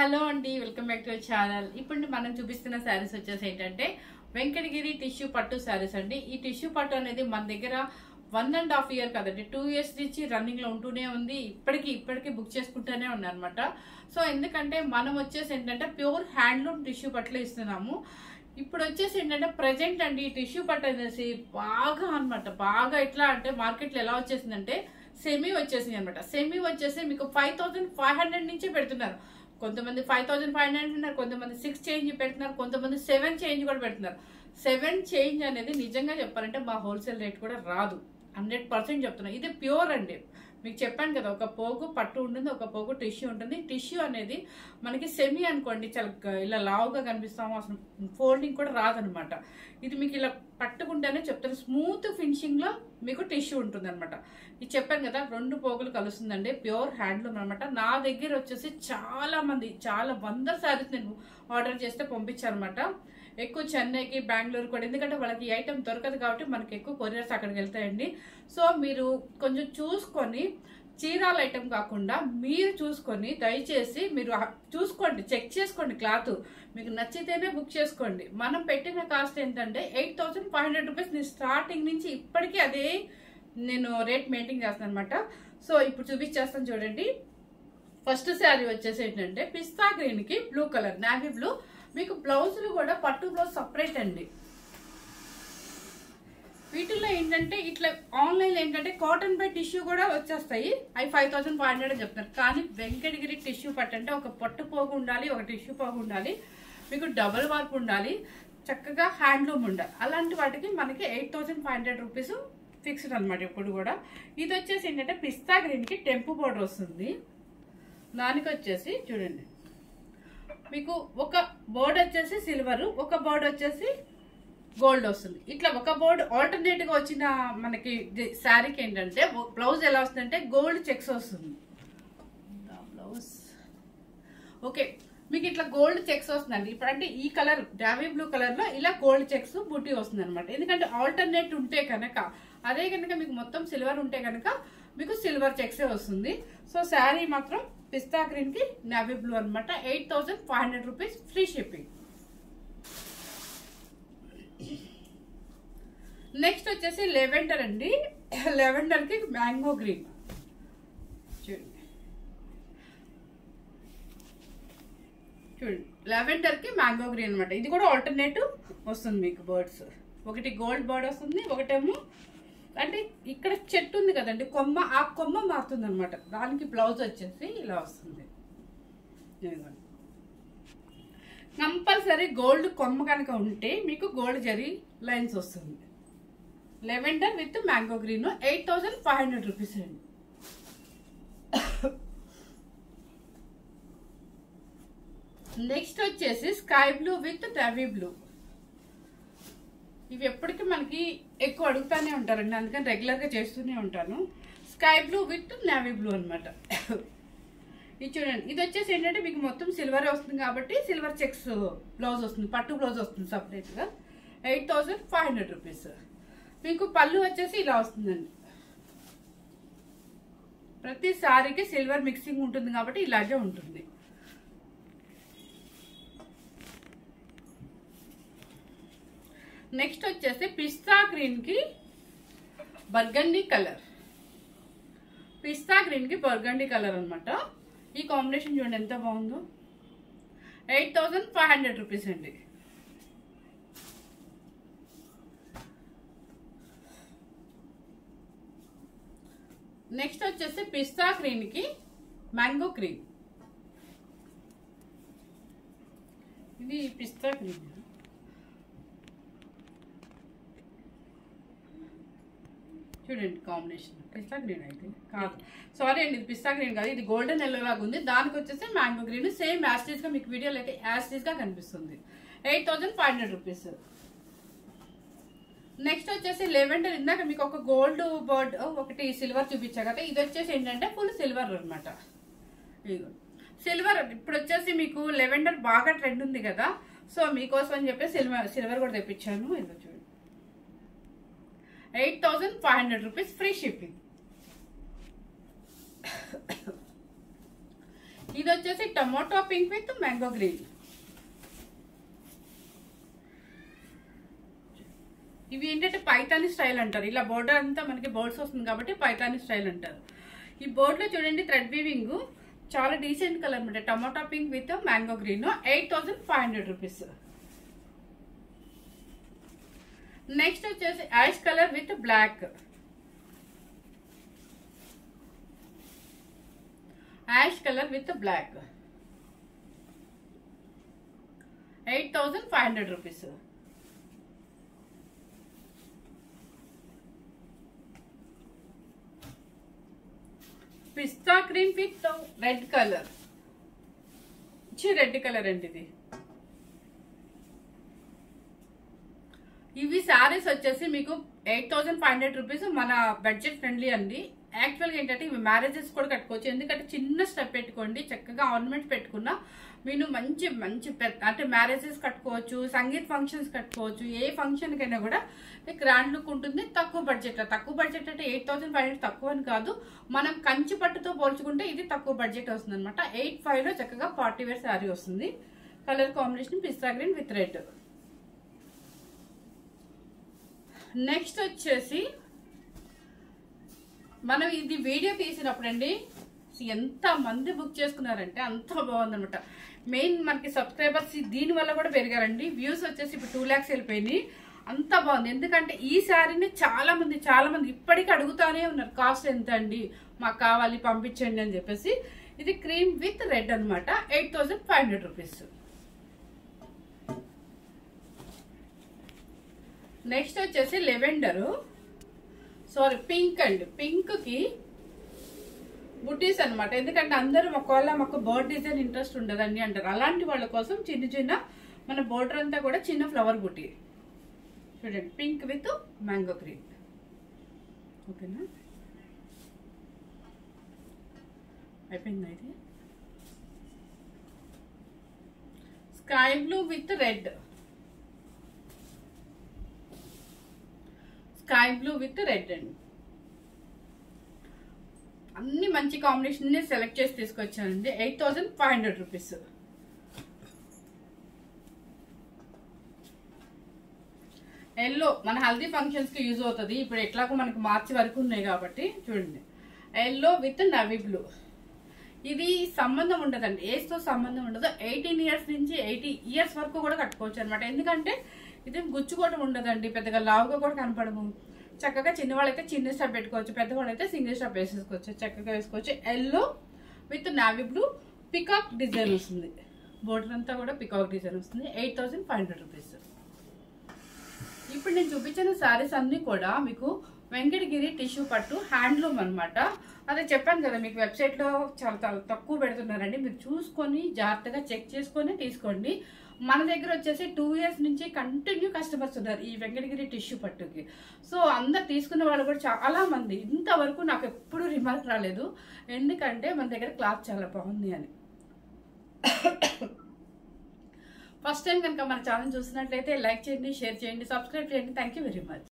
Hello అండి, welcome back to our channel. ఇప్పుడు మనం చూపిస్తున్న శారీస్ వచ్చేసి ఏంటంటే వెంకటగిరి టిష్యూ పట్టు శారీస్ అండి. ఈ టిష్యూ పట్టు అనేది మన దగ్గర 1.5 year కదండి, 2 years నుంచి రన్నింగ్ లో ఉంటూనే ఉంది. ఇప్పటికీ బుక్ చేసుకుంటూనే ఉన్నారు అనమాట. సో ఎందుకంటే మనం వచ్చేసి ఏంటంటే ప్యూర్ హ్యాండ్లూమ్ టిష్యూ పట్టులు ఇస్తున్నాము. ఇప్పుడు వచ్చేసి ఏంటంటే ప్రెజెంట్ అండి ఈ టిష్యూ పట్టు అనేసి బాగా ఎట్లా అంటే మార్కెట్లో ఎలా వచ్చేసిందంటే సెమీ వచ్చేసింది అనమాట. సెమీ వచ్చేసి మీకు 5,500 నుంచి పెడుతున్నారు. కొంతమంది 5,500 అంటున్నారు, కొంతమంది 6 చేంజ్ పెడుతున్నారు, కొంతమంది 7 చేంజ్ కూడా పెడుతున్నారు. 7 చేంజ్ అనేది నిజంగా చెప్పాలంటే మా హోల్సేల్ రేట్ కూడా రాదు, 100% చెప్తున్నా. ఇది ప్యూర్ అండి. మీకు చెప్పాను కదా, ఒక పోగు పట్టు ఉంటుంది, ఒక పోగు టిష్యూ ఉంటుంది. టిష్యూ అనేది మనకి సెమీ అనుకోండి, చాలా ఇలా లావుగా కనిపిస్తాము, అసలు ఫోల్డింగ్ కూడా రాదనమాట. ఇది మీకు ఇలా పట్టుకుంటేనే చెప్తాను, స్మూత్ ఫినిషింగ్ లో మీకు టిష్యూ ఉంటుంది అనమాట. ఇది చెప్పాను కదా, 2 పోగులు కలుస్తుందండి, ప్యూర్ హ్యాండ్లూమ్ అనమాట. నా దగ్గర వచ్చేసి చాలా 100 శారీస్ నేను ఆర్డర్ చేస్తే పంపించారనమాట. ఎక్కువ చెన్నైకి, బెంగళూరు కూడా, ఎందుకంటే వాళ్ళకి ఈ ఐటమ్ దొరకదు కాబట్టి మనకి ఎక్కువ కొరియర్స్ అక్కడికి వెళ్తాయండి. సో మీరు కొంచెం చూసుకొని, చీరాల ఐటమ్ కాకుండా మీరు చూసుకొని దయచేసి మీరు చూసుకోండి, చెక్ చేసుకోండి. క్లాత్ మీకు నచ్చితేనే బుక్ చేసుకోండి. మనం పెట్టిన కాస్ట్ ఏంటంటే 8,500 రూపీస్. నేను స్టార్టింగ్ నుంచి ఇప్పటికీ అదే నేను రేట్ మెయింటైన్ చేస్తాను అనమాట. సో ఇప్పుడు చూపించేస్తాను చూడండి. ఫస్ట్ శారీ వచ్చేసి ఏంటంటే పిస్తా గ్రీన్ కి బ్లూ కలర్, నావీ బ్లూ. మీకు బ్లౌజులు కూడా పట్టు బ్లౌజ్ సపరేట్ అండి. వీటిల్లో ఏంటంటే ఇట్లా ఆన్లైన్ ఏంటంటే కాటన్ బై టిష్యూ కూడా వచ్చేస్తాయి. అవి 5,500 అని చెప్తారు. కానీ వెంకటగిరి టిష్యూ పట్టు అంటే ఒక పట్టు పోగు ఉండాలి, ఒక టిష్యూ పోగు ఉండాలి, మీకు డబుల్ వర్క్ ఉండాలి, చక్కగా హ్యాండ్లూమ్ ఉండాలి. అలాంటి వాటికి మనకి 8,500 రూపీస్ ఫిక్స్డ్ అనమాట ఎప్పుడు కూడా. ఇది వచ్చేసి ఏంటంటే పిస్తా గ్రీన్ కి టెంపు బోర్డర్ వస్తుంది. దానికి వచ్చేసి చూడండి, మీకు ఒక బోర్డ్ వచ్చేసి సిల్వర్, ఒక బోర్డ్ వచ్చేసి గోల్డ్ వస్తుంది. ఇట్లా ఒక బోర్డ్ ఆల్టర్నేట్ గా వచ్చిన మనకి శారీకి ఏంటంటే బ్లౌజ్ ఎలా వస్తుందంటే గోల్డ్ చెక్స్ వస్తుంది. బ్లౌజ్ ఓకే, మీకు ఇట్లా గోల్డ్ చెక్స్ వస్తుందండి. ఇప్పుడు అంటే ఈ కలర్ డావీ బ్లూ కలర్ లో ఇలా గోల్డ్ చెక్స్ బుట్టి వస్తుంది అనమాట. ఎందుకంటే ఆల్టర్నేట్ ఉంటే కనుక, అదే కనుక మీకు మొత్తం సిల్వర్ ఉంటే కనుక మీకు సిల్వర్ చెక్సే వస్తుంది. సో శారీ మాత్రం పిస్తా గ్రీన్ కి నావీ బ్లూ అనమాట. 8,500 రూపీస్ ఫ్రీ షిప్పింగ్. నెక్స్ట్ వచ్చేసి లెవెండర్ అండి. లెవెండర్ కి మ్యాంగో గ్రీన్ చూడండి. లెవెండర్ కి మ్యాంగో గ్రీన్ అనమాట. ఇది కూడా ఆల్టర్నేటివ్ వస్తుంది మీకు బర్డ్స్. ఒకటి గోల్డ్ బర్డ్ వస్తుంది, ఒకటేమో అంటే ఇక్కడ చెట్టు ఉంది కదండి కొమ్మ, ఆ కొమ్మ మారుతుంది అనమాట. దానికి బ్లౌజ్ వచ్చేసి ఇలా వస్తుంది. కంపల్సరీ గోల్డ్ కొమ్మ కనుక ఉంటే మీకు గోల్డ్ జరీ లైన్స్ వస్తుంది. Lavender with mango green 8,500 rupees అండి. నెక్స్ట్ వచ్చేసి sky blue with navy blue. ఇవి ఎప్పటికీ మనకి ఎక్కువ అడుగుతానే ఉంటారండి, అందుకని రెగ్యులర్ గా చేస్తూనే ఉంటాను. Sky blue with navy blue అనమాట. ఇది చూడండి, ఇది వచ్చేసి ఏంటంటే మీకు మొత్తం సిల్వర్ వస్తుంది కాబట్టి సిల్వర్ చెక్స్ బ్లౌజ్ వస్తుంది, పట్టు బ్లౌజ్ వస్తుంది సపరేట్ గా. 8,500 రూపీస్. మీకు పళ్ళు వచ్చేసి ఇలా వస్తుందండి. ప్రతి సారీకి సిల్వర్ మిక్సింగ్ ఉంటుంది కాబట్టి ఇలాగే ఉంటుంది. నెక్స్ట్ వచ్చేసి పిస్తా గ్రీన్ కి బర్గండీ కలర్. పిస్తా గ్రీన్ కి బర్గండీ కలర్ అనమాట. ఈ కాంబినేషన్ చూడండి ఎంత బాగుందో. 8,500 రూపీస్ అండి. నెక్స్ట్ వచ్చేసి పిస్తా గ్రీన్ కి మ్యాంగో గ్రీన్. ఇది పిస్తా గ్రీన్ చూడండి కాంబినేషన్. పిస్తా గ్రీన్ అయితే కాదు, సారీ అండి, ఇది పిస్తా గ్రీన్ కాదు, ఇది గోల్డెన్ ఎల్లో లాగా ఉంది. దానికి వచ్చేసి మ్యాంగో గ్రీన్ సేమ్ యాస్టీజ్ గా మీకు వీడియోలో అయితే యాస్టీజ్ గా కనిపిస్తుంది. 8,500 రూపీస్. నెక్స్ట్ వచ్చేసి లెవెండర్. ఇందాక మీకు ఒక గోల్డ్ బర్డ్ ఒకటి సిల్వర్ చూపించా కదా, ఇది వచ్చేసి ఏంటంటే ఫుల్ సిల్వర్ అనమాట. సిల్వర్ ఇప్పుడు వచ్చేసి మీకు లెవెండర్ బాగా ట్రెండ్ ఉంది కదా, సో మీకోసం అని చెప్పి సిల్వర్ కూడా తెప్పించాను. ఇది చూడండి 8,500 రూపీస్ ఫ్రీ షిప్పింగ్. ఇది వచ్చేసి tomato pink with mango green. ఇవి ఏంటంటే పైతాని స్టైల్ అంటారు. ఇలా బోర్డర్ అంతా మనకి బోర్డ్స్ వస్తుంది కాబట్టి పైతాని స్టైల్ అంటారు. ఈ బోర్డ్ లో చూడండి థ్రెడ్ వీవింగ్ చాలా డీసెంట్ కలర్ అనమాట. Tomato pink with mango green 8500 rupees. Next వచ్చేసి ash colour with black. Ash colour with black 8500 rupees. పిస్తా green with red colour. Red colour అండి ఇది. ఇవి శారీస్ వచ్చేసి మీకు 8500 రూపీస్. మన బడ్జెట్ ఫ్రెండ్లీ అండి. యాక్చువల్గా ఏంటంటే ఇవి మ్యారేజెస్ కూడా కట్టుకోవచ్చు. ఎందుకంటే చిన్న స్టెప్ పెట్టుకోండి, చక్కగా ఆర్నమెంట్ పెట్టుకున్నా మీరు మంచి మంచి అంటే మ్యారేజెస్ కట్టుకోవచ్చు, సంగీత్ ఫంక్షన్స్ కట్టుకోవచ్చు. ఏ ఫంక్షన్ కైనా కూడా గ్రాండ్ లుక్ ఉంటుంది. తక్కువ బడ్జెట్ అంటే 8500 తక్కువ అని కాదు. మనం కంచి పట్టుతో పోల్చుకుంటే ఇది తక్కువ బడ్జెట్ వస్తుంది అనమాట. 85 లో చక్కగా పార్టీ వేర్ శారీ వస్తుంది. Colour combination pista green with red. Next వచ్చేసి మనం ఇది వీడియో తీసినప్పుడు అండి ఎంత మంది బుక్ చేసుకున్నారంటే అంత బాగుందనమాట. మెయిన్ మనకి సబ్స్క్రైబర్స్ దీని వల్ల కూడా పెరిగారండి. వ్యూస్ వచ్చేసి ఇప్పుడు 2 lakhs వెళ్ళిపోయింది. అంత బాగుంది. ఎందుకంటే ఈ శారీని చాలా మంది ఇప్పటికీ అడుగుతానే ఉన్నారు, కాస్ట్ ఎంత అండి, మాకు కావాలి పంపించండి అని చెప్పేసి. ఇది క్రీమ్ విత్ రెడ్ అనమాట. 8500 రూపీస్. నెక్స్ట్ వచ్చేసి లెవెండర్ పింక్ అండి. పింక్ కి బుట్టీస్ అనమాట. ఎందుకంటే అందరూ ఒకవేళ మాకు బోర్డ్ డిజైన్ ఇంట్రెస్ట్ ఉండదండి అంటారు. అలాంటి వాళ్ళ కోసం చిన్న మన బోర్డర్ అంతా కూడా చిన్న ఫ్లవర్ బుట్టి. చూడండి పింక్ విత్ మ్యాంగో గ్రీన్. ఓకేనా, అయిపోయిందా ఇది? Sky blue with red. Sky blue with red అండి. అన్ని మంచి కాంబినేషన్ సెలెక్ట్ చేసి తీసుకొచ్చానండి. 8500 రూపీస్. ఎల్లో మన హల్దీ ఫంక్షన్స్ కి యూజ్ అవుతుంది. ఇప్పుడు ఎట్లాగో మనకి మార్చి వరకు ఉన్నాయి కాబట్టి చూడండి, ఎల్లో విత్ నవీ బ్లూ. ఇది సంబంధం ఉండదండి, ఏజ్ తో సంబంధం ఉండదు. 18 years నుంచి 80 years వరకు కూడా కట్టుకోవచ్చు అనమాట. ఎందుకంటే ఇది గుచ్చుకోవడం ఉండదండి, పెద్దగా లావుగా కూడా కనపడము. చక్కగా చిన్నవాళ్ళైతే చిన్న స్టెప్ పెట్టుకోవచ్చు, పెద్దవాళ్ళు అయితే సింగిల్ స్టెప్ వేసేసుకోవచ్చు, చక్కగా వేసుకోవచ్చు. Yellow with navy blue peacock design వస్తుంది. బోర్డర్ అంతా కూడా పికాక్ డిజైన్ వస్తుంది. 8500 రూపీస్. ఇప్పుడు నేను చూపించిన శారీస్ అన్ని కూడా మీకు వెంకటగిరి టిష్యూ పట్టు హ్యాండ్లూమ్ అనమాట. అదే చెప్పాను కదా మీకు వెబ్సైట్ లో చాలా తక్కువ పెడుతున్నారండి. మీరు చూసుకొని జాగ్రత్తగా చెక్ చేసుకొని తీసుకోండి. మన దగ్గర వచ్చేసి 2 years నుంచి కంటిన్యూ కస్టమర్స్ ఉన్నారు ఈ వెంకటగిరి టిష్యూ పట్టుకి. సో అందరు తీసుకున్న వాళ్ళు కూడా చాలా మంది, ఇంతవరకు నాకు ఎప్పుడు రిమార్క్ రాలేదు. ఎందుకంటే మన దగ్గర క్లాత్ చాలా బాగుంది అని. ఫస్ట్ టైం కనుక మన ఛానల్ చూసినట్లయితే లైక్ చేయండి, షేర్ చేయండి, సబ్స్క్రైబ్ చేయండి. Thank you very much.